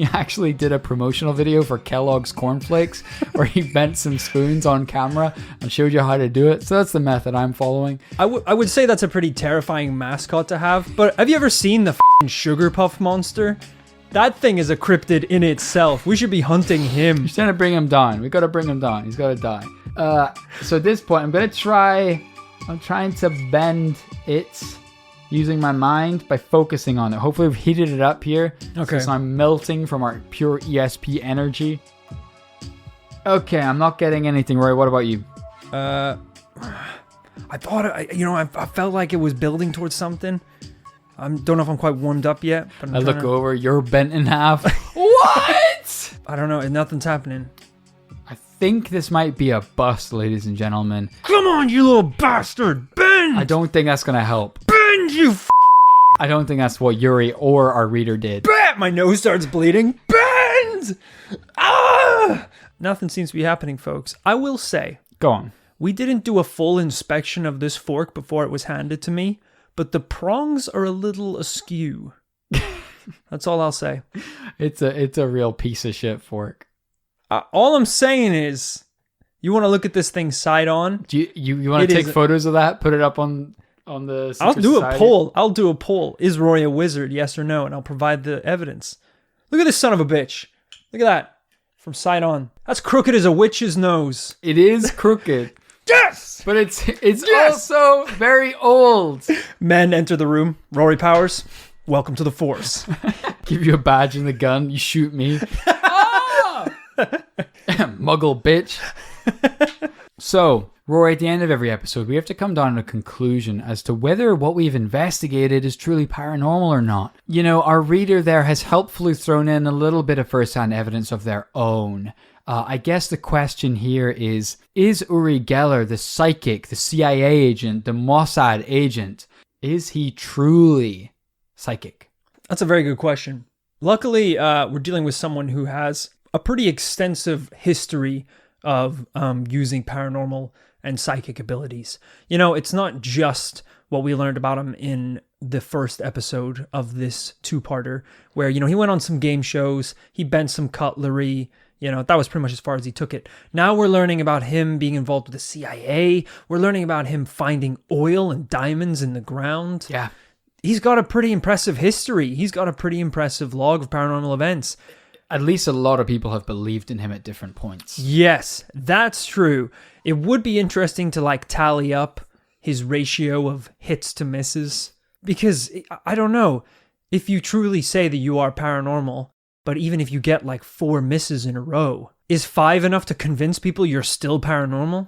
actually did a promotional video for Kellogg's cornflakes where he bent some spoons on camera and showed you how to do it. So that's the method I'm following. I would say that's a pretty terrifying mascot to have. But have you ever seen the f***ing Sugar Puff monster? That thing is a cryptid in itself. We should be hunting him. We're trying to bring him down. We got to bring him down. He's got to die. So at this point, I'm trying to bend it using my mind by focusing on it. Hopefully we've heated it up here. Okay. So I'm melting from our pure ESP energy. Okay, I'm not getting anything, Roy. What about you? I thought, I felt like it was building towards something. I don't know if I'm quite warmed up yet. But I look over, you're bent in half. What? I don't know. Nothing's happening. I think this might be a bust, ladies and gentlemen. Come on, you little bastard! Bend! I don't think that's going to help. Bend, you I don't think that's what Yuri or our reader did. Bend! My nose starts bleeding. Bend! Ah! Nothing seems to be happening, folks. I will say, Go on. we didn't do a full inspection of this fork before it was handed to me, but the prongs are a little askew. That's all I'll say. It's a real piece of shit fork. All I'm saying is, you want to look at this thing side on? Do you want to take photos of that? Put it up on the Secret I'll do Society? a poll. I'll do a poll. Is Rory a wizard? Yes or no? And I'll provide the evidence. Look at this son of a bitch. Look at that. From side on. That's crooked as a witch's nose. It is crooked. Yes! But it's also very old. Men enter the room. Rory Powers, welcome to the Force. Give you a badge and the gun. You shoot me. Ah! Muggle bitch. So, Rory, at the end of every episode, we have to come down to a conclusion as to whether what we've investigated is truly paranormal or not. You know, our reader there has helpfully thrown in a little bit of first-hand evidence of their own. I guess the question here is Uri Geller, the psychic, the CIA agent, the Mossad agent, is he truly psychic? That's a very good question. Luckily, we're dealing with someone who has a pretty extensive history of using paranormal and psychic abilities. You know, it's not just what we learned about him in the first episode of this two-parter, where, you know, he went on some game shows, he bent some cutlery, you know, that was pretty much as far as he took it. Now we're learning about him being involved with the CIA. We're learning about him finding oil and diamonds in the ground. Yeah. He's got a pretty impressive history. He's got a pretty impressive log of paranormal events. At least a lot of people have believed in him at different points. Yes, that's true. It would be interesting to like tally up his ratio of hits to misses. Because, I don't know, if you truly say that you are paranormal, but even if you get like 4 misses in a row, is 5 enough to convince people you're still paranormal?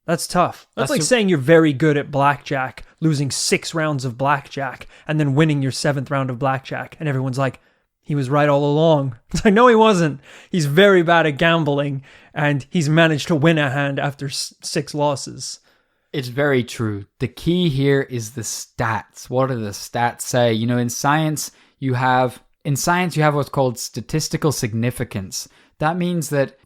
That's tough. That's like saying you're very good at blackjack, losing 6 rounds of blackjack, and then winning your 7th round of blackjack. And everyone's like, he was right all along. It's like, no, he wasn't. He's very bad at gambling, and he's managed to win a hand after 6 losses. It's very true. The key here is the stats. What do the stats say? You know, in science you have what's called statistical significance. That means that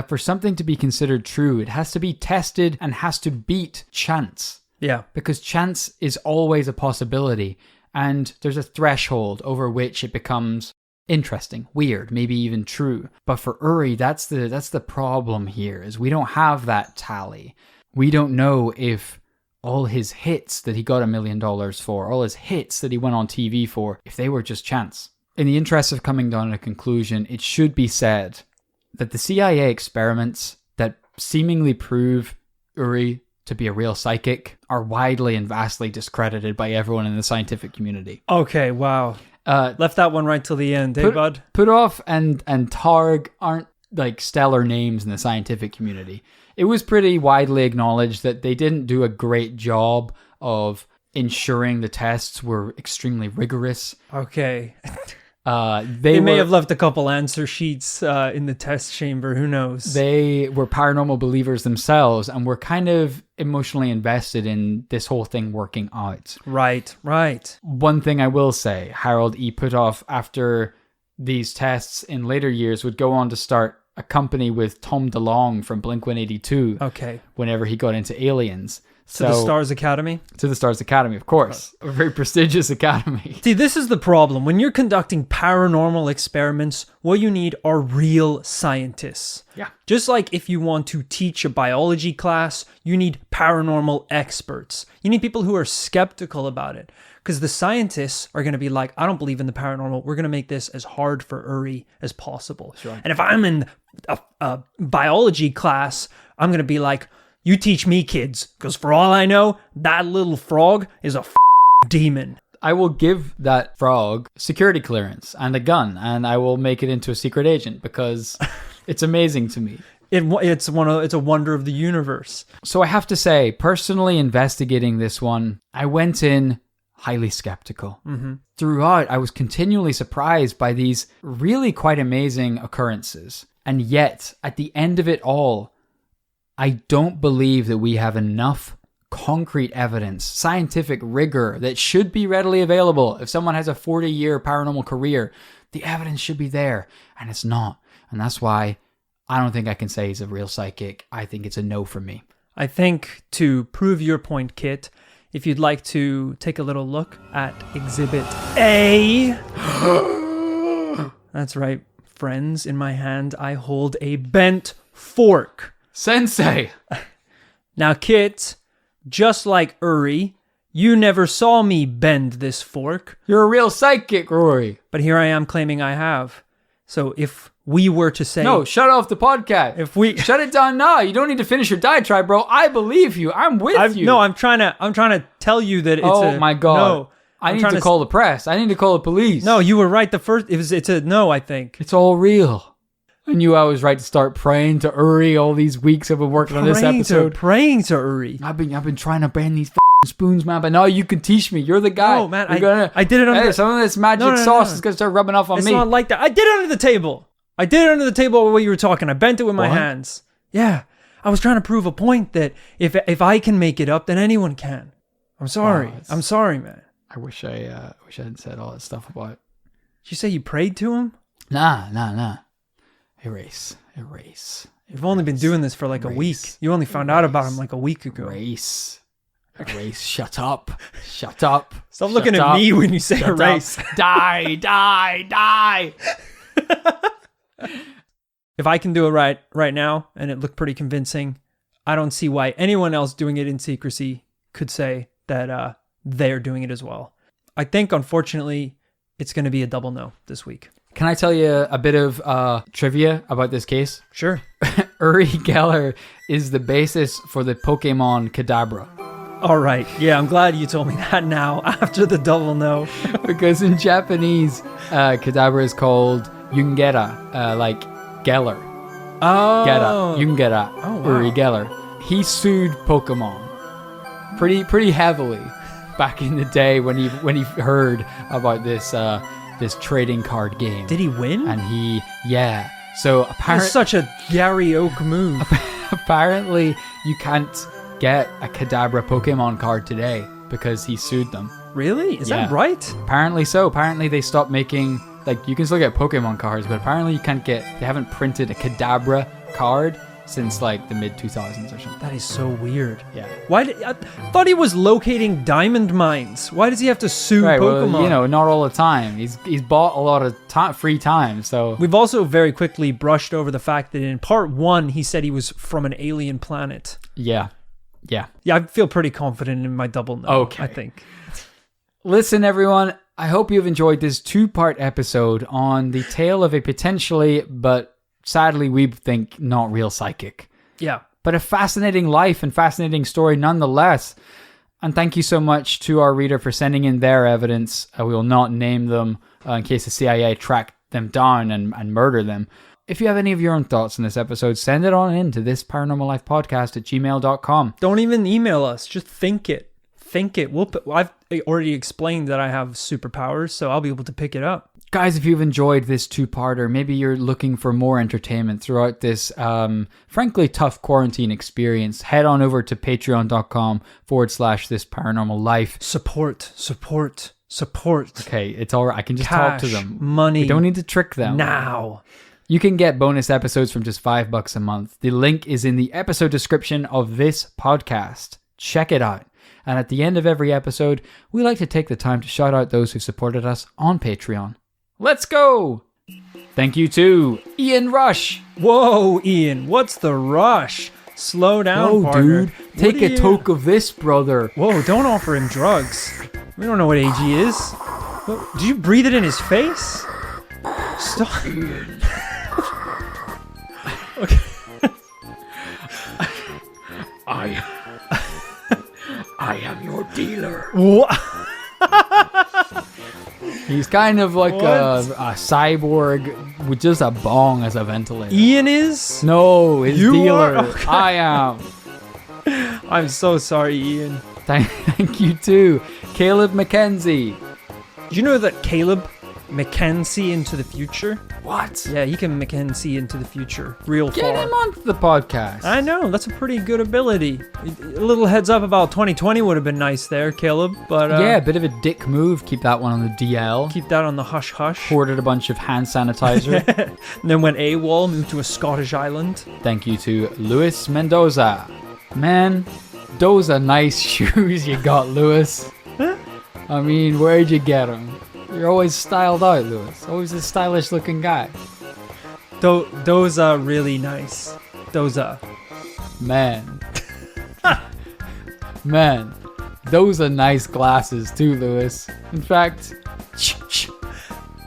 for something to be considered true, it has to be tested and has to beat chance. Yeah. Because chance is always a possibility, and there's a threshold over which it becomes interesting, weird, maybe even true. But for Uri, that's the problem here, is we don't have that tally. We don't know if all his hits that he got $1 million for, all his hits that he went on TV for, if they were just chance. In the interest of coming down to a conclusion, it should be said that the CIA experiments that seemingly prove Uri to be a real psychic are widely and vastly discredited by everyone in the scientific community. Okay, wow. Left that one right till the end, bud? Puthoff and Targ aren't like stellar names in the scientific community. It was pretty widely acknowledged that they didn't do a great job of ensuring the tests were extremely rigorous. Okay. They may have left a couple answer sheets in the test chamber. Who knows? They were paranormal believers themselves and were kind of emotionally invested in this whole thing working out. Right. One thing I will say, Harold E. Puthoff, after these tests in later years, would go on to start a company with Tom DeLonge from Blink-182. Okay. Whenever he got into aliens. To the Stars Academy? To the Stars Academy, of course. A very prestigious academy. See, this is the problem. When you're conducting paranormal experiments, what you need are real scientists. Yeah. Just like if you want to teach a biology class, you need paranormal experts. You need people who are skeptical about it. Because the scientists are going to be like, I don't believe in the paranormal. We're going to make this as hard for Uri as possible. Sure. And if I'm in a biology class, I'm going to be like, you teach me, kids, because for all I know, that little frog is a demon. I will give that frog security clearance and a gun, and I will make it into a secret agent because it's amazing to me. It's a wonder of the universe. So I have to say, personally investigating this one, I went in highly skeptical. Throughout, I was continually surprised by these really quite amazing occurrences. And yet, at the end of it all, I don't believe that we have enough concrete evidence, scientific rigor that should be readily available. If someone has a 40-year paranormal career, the evidence should be there, and it's not. And that's why I don't think I can say he's a real psychic. I think it's a no from me. I think to prove your point, Kit, if you'd like to take a little look at Exhibit A. That's right, friends. In my hand, I hold a bent fork. Sensei! Now, Kit, just like Uri, you never saw me bend this fork. You're a real psychic, Rory. But here I am claiming I have. So if we were to say... No, shut off the podcast. If we... Shut it down now. You don't need to finish your diatribe, bro. I believe you. I'm with you. No, I'm trying to tell you that it's Oh my God. No. I need to call the press. I need to call the police. No, you were right. It's a no, I think. It's all real. I knew I was right to start praying to Uri all these weeks I've been working on this episode. Praying to Uri. I've been trying to bend these spoons, man, but now you can teach me. You're the guy. No, man, I did it under some of this magic sauce is going to start rubbing off on me. It's not like that. I did it under the table. I did it under the table while you were talking. I bent it with my hands. Yeah. I was trying to prove a point that if I can make it up, then anyone can. I'm sorry. I'm sorry, man. I wish I hadn't said all that stuff about it. Did you say you prayed to him? Nah. Erase. You've only been doing this for like a week. You only found out about him like a week ago. Erase. Shut up. Stop looking at me when you say erase. Die. If I can do it right now, and it looked pretty convincing, I don't see why anyone else doing it in secrecy could say that they're doing it as well. I think, unfortunately, it's going to be a double no this week. Can I tell you a bit of trivia about this case? Sure. Uri Geller is the basis for the Pokemon Kadabra. All right. Yeah, I'm glad you told me that now after the double no. Because in Japanese, Kadabra is called Yungera, like Geller. Oh. Gera. Yungera. Oh, wow. Uri Geller. He sued Pokemon pretty heavily back in the day when he heard about this trading card game. Did he win? And yeah. So apparently, that's such a Gary Oak move. Apparently, you can't get a Kadabra Pokemon card today because he sued them. Really? Is that right? Apparently so. Apparently they stopped making, like, you can still get Pokemon cards, but apparently you can't they haven't printed a Kadabra card since like the mid 2000s or something. That is so weird. Yeah. I thought he was locating diamond mines. Why does he have to sue Pokemon? Well, not all the time. He's bought a lot of free time. So we've also very quickly brushed over the fact that in part 1 he said he was from an alien planet. Yeah. I feel pretty confident in my double no. Okay. I think. Listen, everyone. I hope you've enjoyed this 2-part episode on the tale of a potentially, but sadly, we think not real psychic. Yeah. But a fascinating life and fascinating story nonetheless. And thank you so much to our reader for sending in their evidence. We will not name them in case the CIA track them down and murder them. If you have any of your own thoughts on this episode, send it on in to this paranormallifepodcast@gmail.com. Don't even email us. Just think it. I've already explained that I have superpowers, so I'll be able to pick it up. Guys, if you've enjoyed this 2-parter, maybe you're looking for more entertainment throughout this, frankly, tough quarantine experience, head on over to patreon.com/this paranormal life. Support. Okay, it's all right. I can just talk to them. Money. We don't need to trick them. Now. You can get bonus episodes from just $5 a month. The link is in the episode description of this podcast. Check it out. And at the end of every episode, we like to take the time to shout out those who supported us on Patreon. Let's go! Thank you to Ian Rush. Whoa, Ian, what's the rush? Slow down, partner. Dude. Take a toke of this, brother. Whoa, don't offer him drugs. We don't know what age he is. What, did you breathe it in his face? Stop. Okay. I am your dealer. What? He's kind of like a cyborg with just a bong as a ventilator. Ian is? No, his you dealer. Are? Okay. I am. I'm so sorry, Ian. Thank you to Caleb McKenzie. Did you know that Caleb can see into the future? What? Yeah, he can see into the future real far. Get him onto the podcast. I know, that's a pretty good ability. A little heads up about 2020 would have been nice there, Caleb. But yeah, a bit of a dick move. Keep that one on the DL. keep that on the hush hush. Hoarded a bunch of hand sanitizer. And then went AWOL, moved to a Scottish island. Thank you to Luis Mendoza. Man, those are nice shoes you got, Luis. I mean, where'd you get them? You're always styled out, Luis. Always a stylish looking guy. Those are really nice. Those are. Man. Man. Those are nice glasses too, Luis. In fact,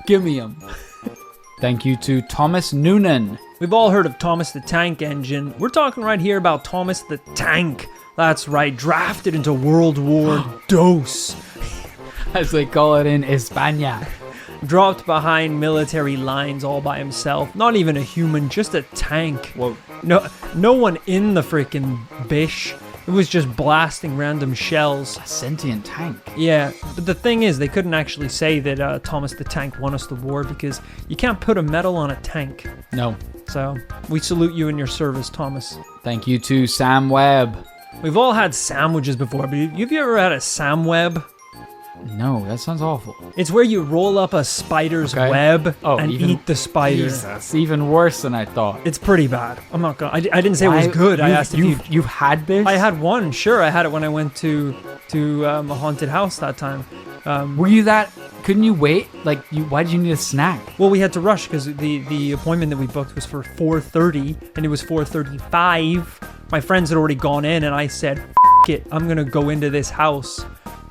give me them. Thank you to Thomas Noonan. We've all heard of Thomas the Tank Engine. We're talking right here about Thomas the Tank. That's right, drafted into World War II. As they call it in España. Dropped behind military lines all by himself. Not even a human, just a tank. Whoa. No one in the freaking bish. It was just blasting random shells. A sentient tank. Yeah, but the thing is, they couldn't actually say that Thomas the Tank won us the war because you can't put a medal on a tank. No. So, we salute you in your service, Thomas. Thank you to Sam Webb. We've all had sandwiches before, but have you ever had a Sam Web? No, that sounds awful. It's where you roll up a spider's web and eat the spider. Jesus, even worse than I thought. It's pretty bad. I'm not gonna. I didn't say it was good. I asked if you've had this. I had one. Sure, I had it when I went to a haunted house that time. Were you that? Couldn't you wait? Like, why did you need a snack? Well, we had to rush because the appointment that we booked was for 4:30, and it was 4:35. My friends had already gone in, and I said, "F it, I'm gonna go into this house."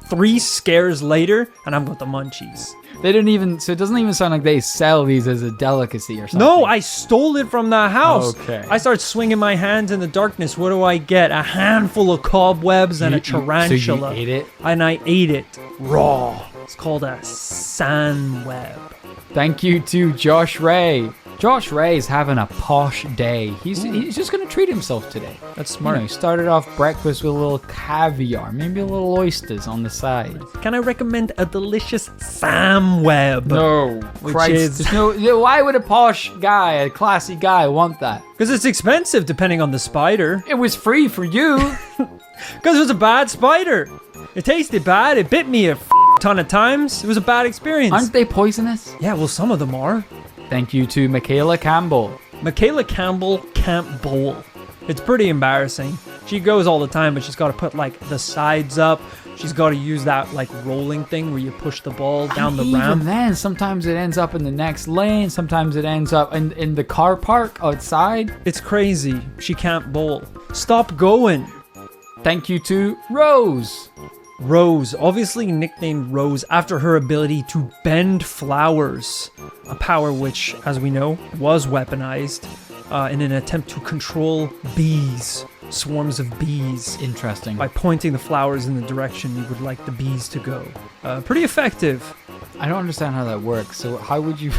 3 scares later, and I've got the munchies. They didn't even, so it doesn't even sound like they sell these as a delicacy or something. No, I stole it from the house. Okay. I start swinging my hands in the darkness. What do I get? A handful of cobwebs and a tarantula. So you ate it? And I ate it raw. It's called a sandweb. Thank you to Josh Ray. Josh Ray's having a posh day. He's just going to treat himself today. That's smart. You know, he started off breakfast with a little caviar, maybe a little oysters on the side. Can I recommend a delicious Samweb? No, Christ. Why would a posh guy, a classy guy, want that? Because it's expensive depending on the spider. It was free for you. Because it was a bad spider. It tasted bad. It bit me a ton of times. It was a bad experience. Aren't they poisonous? Yeah, well, some of them are. Thank you to Michaela Campbell. Michaela Campbell can't bowl. It's pretty embarrassing. She goes all the time, but she's got to put like the sides up. She's got to use that like rolling thing where you push the ball down the ramp. Even then, sometimes it ends up in the next lane. Sometimes it ends up in the car park outside. It's crazy. She can't bowl. Stop going. Thank you to Rose. Rose, obviously nicknamed Rose after her ability to bend flowers, a power which, as we know, was weaponized in an attempt to control bees, swarms of bees. Interesting. By pointing the flowers in the direction you would like the bees to go. Pretty effective. I don't understand how that works. So how would you...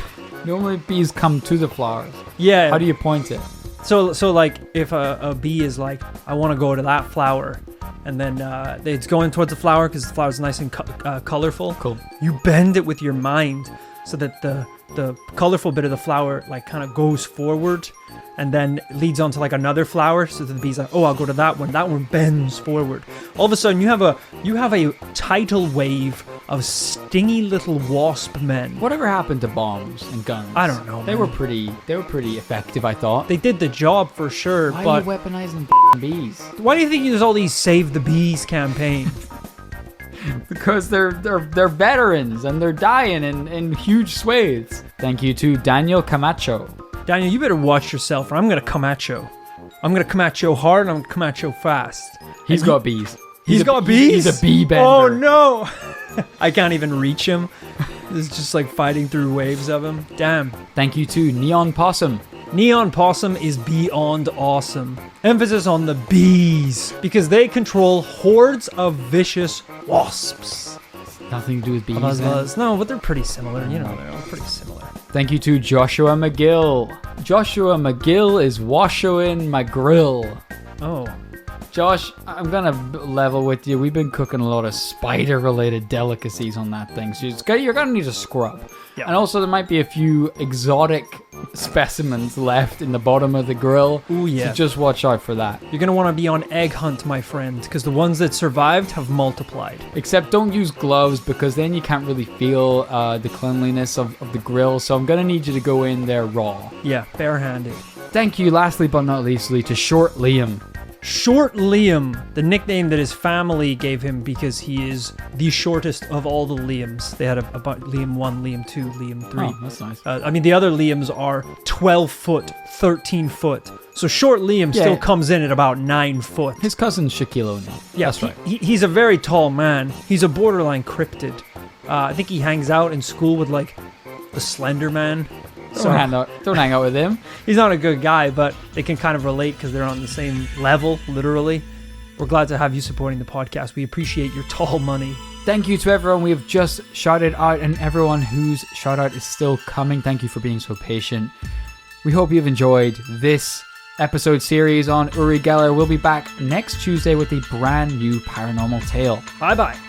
Normally bees come to the flowers. Yeah. How do you point it? So like if a bee is like, I want to go to that flower, and then it's going towards the flower because the flower's nice and colorful. Cool. You bend it with your mind so that the colorful bit of the flower like kind of goes forward and then leads on to like another flower, so that the bee's like, oh, I'll go to that one. That one bends forward. All of a sudden you have a tidal wave of stingy little wasp men. Whatever happened to bombs and guns? I don't know. They were pretty effective, I thought. They did the job for sure. Why but are you weaponizing bees? Why do you think there's all these Save the Bees campaigns? Because they're veterans and they're dying in huge swathes. Thank you to Daniel Camacho. Daniel, you better watch yourself or I'm going to come at you. I'm going to come at you hard and I'm going to come at you fast. He's got bees. He's got bees? He's a bee bender. Oh no! I can't even reach him. It's just like fighting through waves of him. Damn. Thank you to Neon Possum. Neon Possum is beyond awesome. Emphasis on the bees, because they control hordes of vicious wasps. Nothing to do with bees. Buzz. No, but they're pretty similar. You know, they're all pretty similar. Thank you to Joshua McGill. Joshua McGill is washing my grill. Oh. Josh, I'm gonna level with you. We've been cooking a lot of spider-related delicacies on that thing, so you're gonna need a scrub. Yeah. And also, there might be a few exotic specimens left in the bottom of the grill. Ooh, yeah. So just watch out for that. You're gonna want to be on egg hunt, my friend, because the ones that survived have multiplied. Except don't use gloves, because then you can't really feel the cleanliness of the grill. So I'm gonna need you to go in there raw. Yeah, barehanded. Thank you, lastly but not leastly, to Short Liam. Short Liam, the nickname that his family gave him because he is the shortest of all the Liams. They had about Liam 1, Liam 2, Liam 3. Oh, that's nice. The other Liams are 12 foot, 13 foot. So Short Liam still comes in at about 9 foot. His cousin Shaquille O'Neal. Yeah, that's right. He's a very tall man. He's a borderline cryptid. I think he hangs out in school with, like, the Slender Man. Don't hang out with him. He's not a good guy, but they can kind of relate because they're on the same level, literally. We're glad to have you supporting the podcast. We appreciate your tall money. Thank you to everyone we have just shouted out and everyone whose shout out is still coming. Thank you for being so patient. We hope you've enjoyed this episode series on Uri Geller. We'll be back next Tuesday with a brand new paranormal tale. Bye-bye.